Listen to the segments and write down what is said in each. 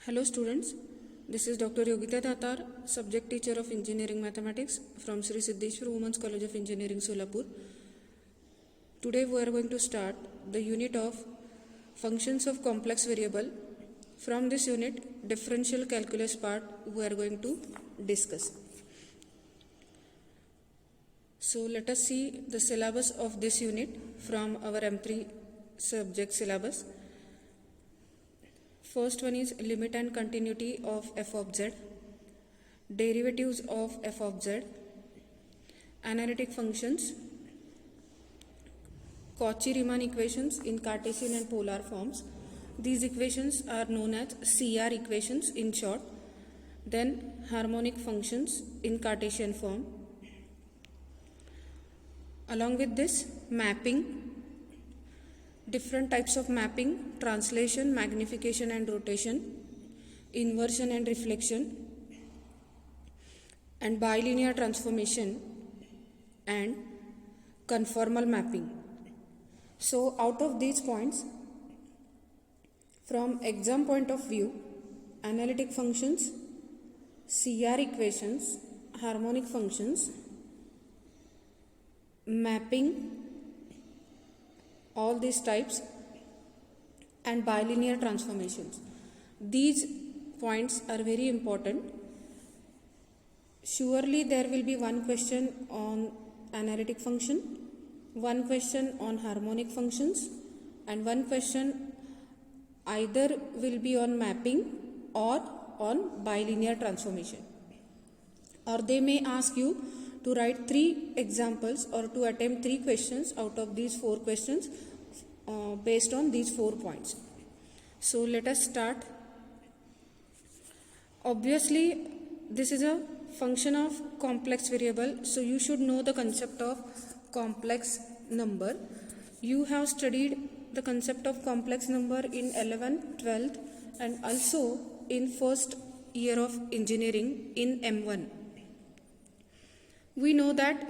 Hello students, this is Dr. Yogita Datar, subject teacher of Engineering Mathematics from Sri Siddheshwar Women's College of Engineering, Solapur. Today we are going to start the unit of functions of complex variable. From this unit, differential calculus part we are going to discuss. So let us see the syllabus of this unit from our M3 subject syllabus. First one is limit and continuity of f of z, derivatives of f of z, analytic functions, Cauchy-Riemann equations in Cartesian and polar forms. These equations are known as CR equations in short. Then harmonic functions in Cartesian form. Along with this, mapping, different types of mapping, translation, magnification and rotation, inversion and reflection, and bilinear transformation and conformal mapping. So out of these points, from exam point of view, analytic functions, CR equations, harmonic functions, mapping, all these types, and bilinear transformations. These points are very important. Surely there will be one question on analytic function, one question on harmonic functions, and one question either will be on mapping or on bilinear transformation. Or they may ask you to write 3 examples or to attempt 3 questions out of these 4 questions based on these 4 points. So let us start. Obviously, this is a function of complex variable, so you should know the concept of complex number. You have studied the concept of complex number in 11th, 12th and also in first year of engineering in M1. We know that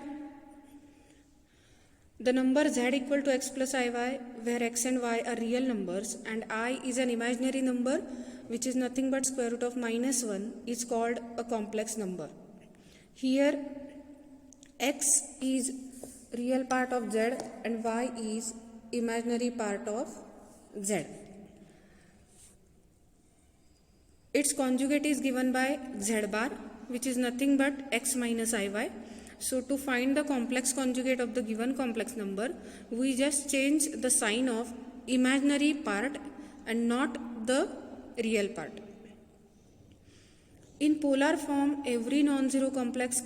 the number z equal to x plus iy, where x and y are real numbers and I is an imaginary number which is nothing but square root of -1, is called a complex number. Here x is real part of z and y is imaginary part of z. Its conjugate is given by z bar, which is nothing but x minus iy. So to find the complex conjugate of the given complex number, we just change the sign of imaginary part and not the real part. In polar form, every non-zero complex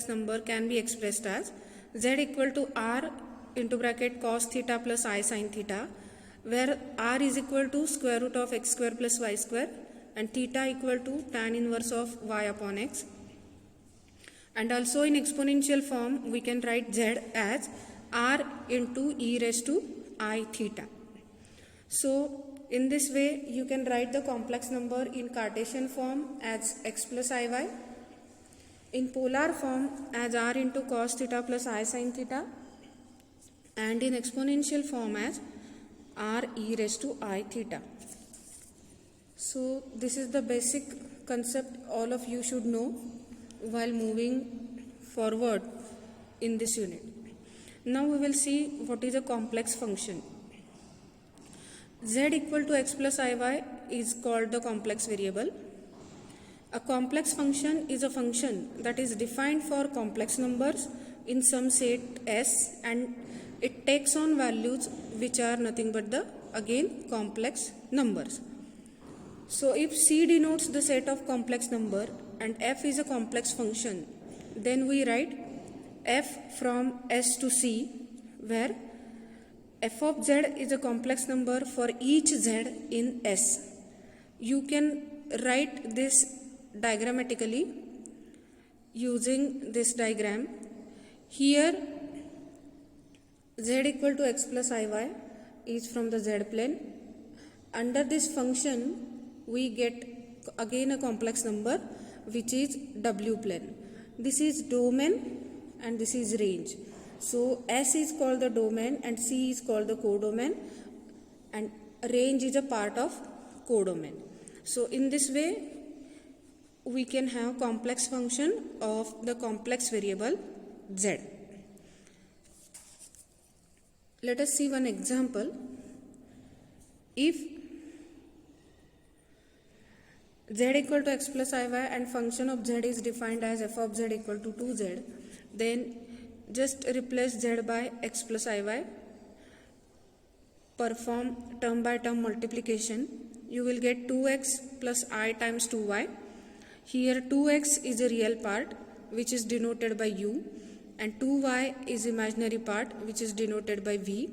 number can be expressed as z equal to r into bracket cos theta plus I sin theta, where r is equal to square root of x square plus y square and theta equal to tan inverse of y upon x. And also in exponential form, we can write z as r into e raised to I theta. So in this way, you can write the complex number in Cartesian form as x plus iy, in polar form as r into cos theta plus I sin theta, and in exponential form as r e raised to I theta. So this is the basic concept all of you should know while moving forward in this unit. Now we will see what is a complex function. Z equal to x plus iy is called the complex variable. A complex function is a function that is defined for complex numbers in some set S and it takes on values which are nothing but the again complex numbers. So if C denotes the set of complex number and f is a complex function, then we write f from S to C, where f of z is a complex number for each z in S. You can write this diagrammatically using this diagram. Here z equal to x plus iy is from the z plane. Under this function, we get again a complex number which is w plane. This is domain and this is range. So S is called the domain and C is called the codomain, and range is a part of codomain. So in this way, we can have complex function of the complex variable z. Let us see one example. If z equal to x plus iy and function of z is defined as f of z equal to 2z, then just replace z by x plus iy, perform term by term multiplication. You will get 2x plus I times 2y. Here 2x is a real part which is denoted by u, and 2y is imaginary part which is denoted by v.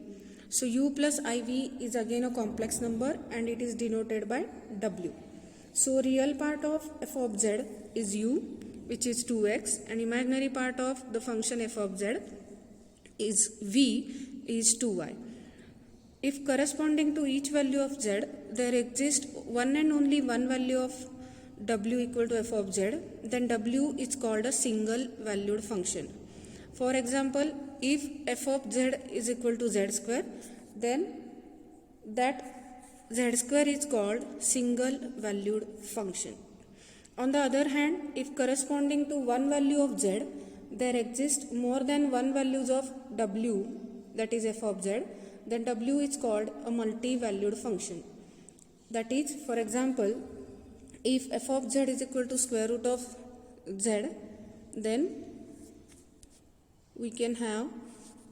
So u plus iv is again a complex number and it is denoted by w. So real part of f of z is u, which is 2x, and imaginary part of the function f of z is v, is 2y. If corresponding to each value of z, there exists one and only one value of w equal to f of z, then w is called a single valued function. For example, if f of z is equal to z square, then that z square is called single valued function. On the other hand, if corresponding to one value of z, there exists more than one values of w, that is f of z, then w is called a multi-valued function. That is, for example, if f of z is equal to square root of z, then we can have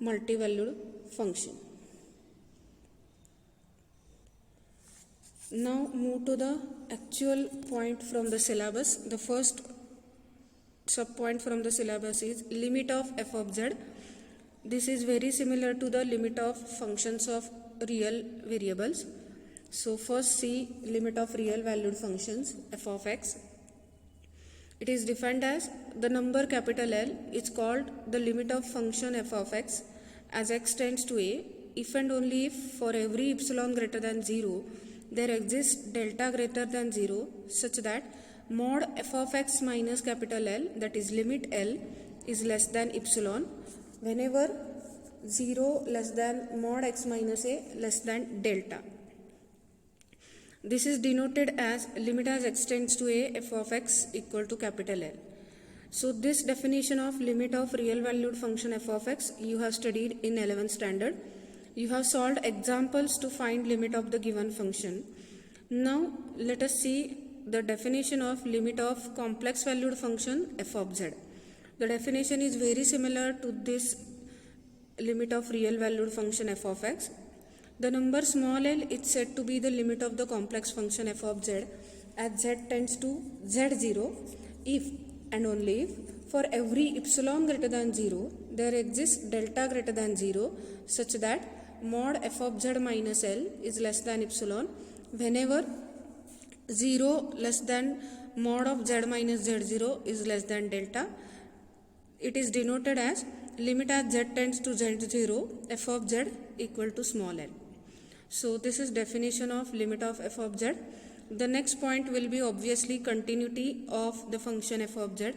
multi-valued function. Now move to the actual point from the syllabus. The first sub-point from the syllabus is limit of f of z. This is very similar to the limit of functions of real variables. So first see limit of real valued functions f of x. It is defined as the number capital L is called the limit of function f of x as x tends to a if and only if for every epsilon greater than 0 there exists delta greater than 0 such that mod f of x minus capital L, that is limit L, is less than epsilon whenever 0 less than mod x minus a less than delta. This is denoted as limit as x tends to a f of x equal to capital L. So this definition of limit of real valued function f of x you have studied in 11th standard. You have solved examples to find limit of the given function. Now let us see the definition of limit of complex valued function f of z. The definition is very similar to this limit of real valued function f of x. The number small l is said to be the limit of the complex function f of z as z tends to z0 if and only if for every epsilon greater than 0 there exists delta greater than 0 such that mod f of z minus L is less than epsilon whenever 0 less than mod of z minus z0 is less than delta. It is denoted as limit as z tends to z0 f of z equal to small l. So this is definition of limit of f of z. The next point will be obviously continuity of the function f of z.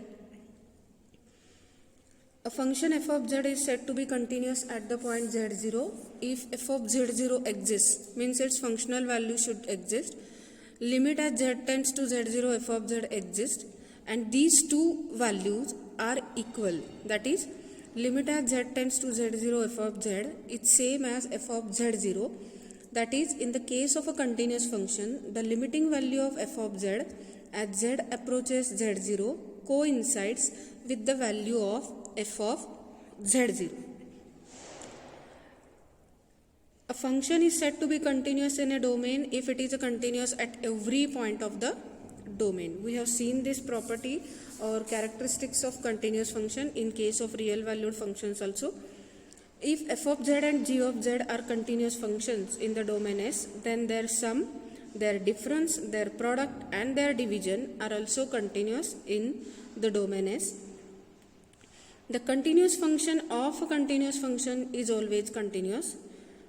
A function f of z is said to be continuous at the point z0 if f of z0 exists, means its functional value should exist. Limit as z tends to z0 f of z exists and these two values are equal. That is, limit as z tends to z0 f of z is same as f of z0. That is, in the case of a continuous function, the limiting value of f of z as z approaches z0 coincides with the value of f of z0. A function is said to be continuous in a domain if it is continuous at every point of the domain. We have seen this property or characteristics of continuous function in case of real valued functions also. If f of z and g of z are continuous functions in the domain S, then their sum, their difference, their product and their division are also continuous in the domain S. The continuous function of a continuous function is always continuous.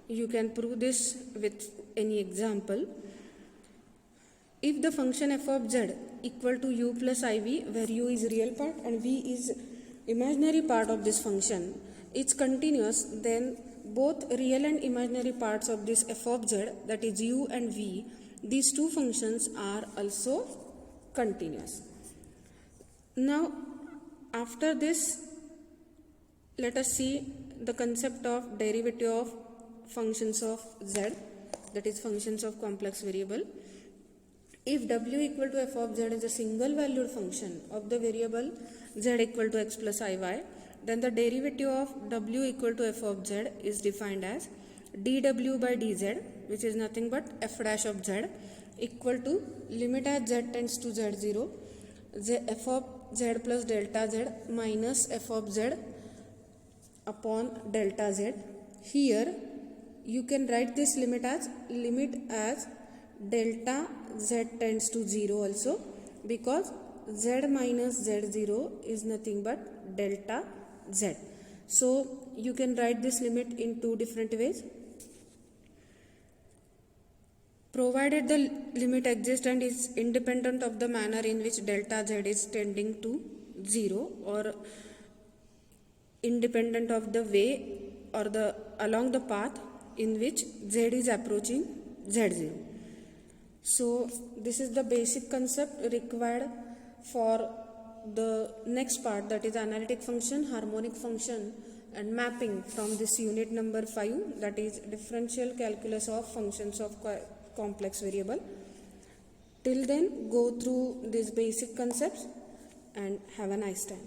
You can prove this with any example. If the function f of z equal to u plus iv, where u is real part and v is imaginary part of this function, it's continuous, then both real and imaginary parts of this f of z, that is u and v, these two functions are also continuous. Now after this, let us see the concept of derivative of functions of z, that is functions of complex variable. If w equal to f of z is a single valued function of the variable z equal to x plus iy, then the derivative of w equal to f of z is defined as dw by dz, which is nothing but f dash of z, equal to limit as z tends to z0, f of z plus delta z minus f of z upon delta z. Here you can write this limit as delta z tends to 0 also, because z minus z0 is nothing but delta z. So you can write this limit in two different ways. Provided the limit exists and is independent of the manner in which delta z is tending to 0, or independent of the way or the along the path in which z is approaching z0. So this is the basic concept required for the next part, that is analytic function, harmonic function and mapping from this unit number 5, that is differential calculus of functions of complex variable. Till then, go through these basic concepts and have a nice time.